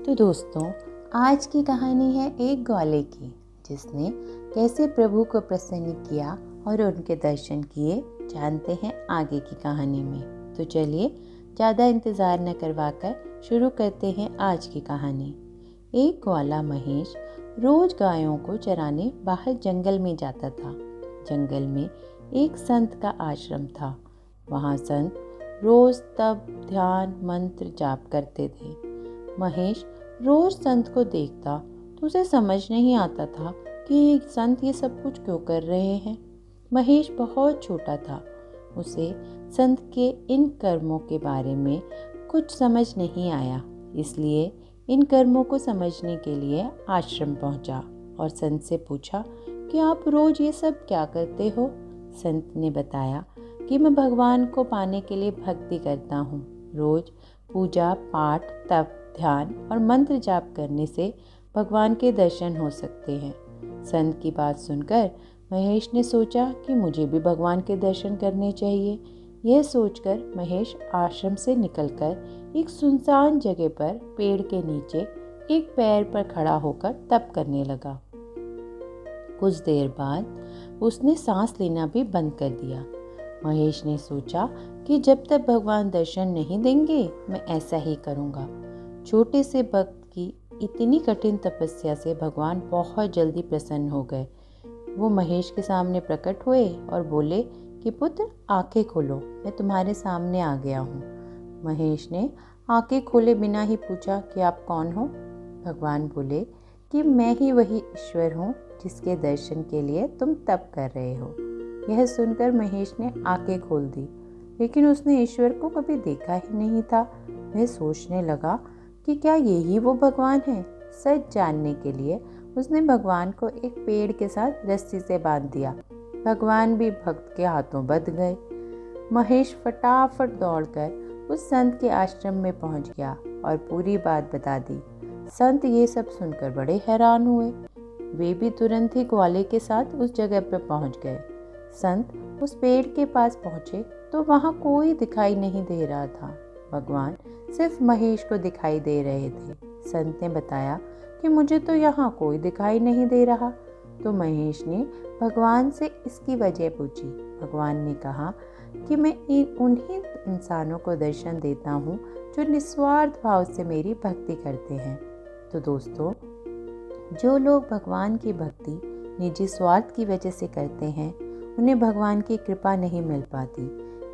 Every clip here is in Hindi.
तो दोस्तों, आज की कहानी है एक ग्वाले की, जिसने कैसे प्रभु को प्रसन्न किया और उनके दर्शन किए। जानते हैं आगे की कहानी में। तो चलिए ज़्यादा इंतज़ार न करवाकर शुरू करते हैं आज की कहानी। एक ग्वाला महेश रोज गायों को चराने बाहर जंगल में जाता था। जंगल में एक संत का आश्रम था। वहाँ संत रोज तप, ध्यान, मंत्र जाप करते थे। महेश रोज संत को देखता तो उसे समझ नहीं आता था कि संत ये सब कुछ क्यों कर रहे हैं। महेश बहुत छोटा था। उसे संत के इन कर्मों के बारे में कुछ समझ नहीं आया, इसलिए इन कर्मों को समझने के लिए आश्रम पहुंचा और संत से पूछा कि आप रोज ये सब क्या करते हो। संत ने बताया कि मैं भगवान को पाने के लिए भक्ति करता हूँ। रोज पूजा पाठ, तप, ध्यान और मंत्र जाप करने से भगवान के दर्शन हो सकते हैं। संत की बात सुनकर महेश ने सोचा कि मुझे भी भगवान के दर्शन करने चाहिए। यह सोचकर महेश आश्रम से निकलकर एक सुनसान जगह पर पेड़ के नीचे एक पैर पर खड़ा होकर तप करने लगा। कुछ देर बाद उसने सांस लेना भी बंद कर दिया। महेश ने सोचा कि जब तक भगवान दर्शन नहीं देंगे, मैं ऐसा ही करूँगा। छोटे से भक्त की इतनी कठिन तपस्या से भगवान बहुत जल्दी प्रसन्न हो गए। वो महेश के सामने प्रकट हुए और बोले कि पुत्र, आंखें खोलो, मैं तुम्हारे सामने आ गया हूँ। महेश ने आंखें खोले बिना ही पूछा कि आप कौन हो। भगवान बोले कि मैं ही वही ईश्वर हूँ जिसके दर्शन के लिए तुम तप कर रहे हो। यह सुनकर महेश ने आंखें खोल दी, लेकिन उसने ईश्वर को कभी देखा ही नहीं था। वह सोचने लगा कि क्या यही वो भगवान है। सच जानने के लिए उसने भगवान को एक पेड़ के साथ रस्सी से बांध दिया। भगवान भी भक्त के हाथों बंध गए। महेश फटाफट दौड़कर उस संत के आश्रम में पहुंच गया और पूरी बात बता दी। संत ये सब सुनकर बड़े हैरान हुए। वे भी तुरंत ही ग्वाले के साथ उस जगह पर पहुंच गए। संत उस पेड़ के पास पहुंचे तो वहां कोई दिखाई नहीं दे रहा था। भगवान सिर्फ महेश को दिखाई दे रहे थे। संत ने बताया कि मुझे तो यहाँ कोई दिखाई नहीं दे रहा। तो महेश ने भगवान से इसकी वजह पूछी। भगवान ने कहा कि मैं उन्हीं इंसानों को दर्शन देता हूँ जो निस्वार्थ भाव से मेरी भक्ति करते हैं। तो दोस्तों, जो लोग भगवान की भक्ति निजी स्वार्थ की वजह से करते हैं, उन्हें भगवान की कृपा नहीं मिल पाती।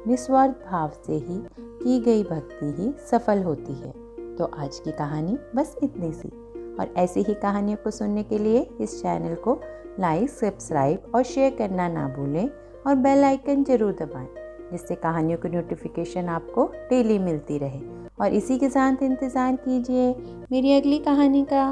निस्वार्थ भाव से ही की गई भक्ति ही सफल होती है। तो आज की कहानी बस इतनी सी, और ऐसी ही कहानियों को सुनने के लिए इस चैनल को लाइक, सब्सक्राइब और शेयर करना ना भूलें और बेल आइकन जरूर दबाएं, जिससे कहानियों की नोटिफिकेशन आपको डेली मिलती रहे। और इसी के साथ इंतज़ार कीजिए मेरी अगली कहानी का।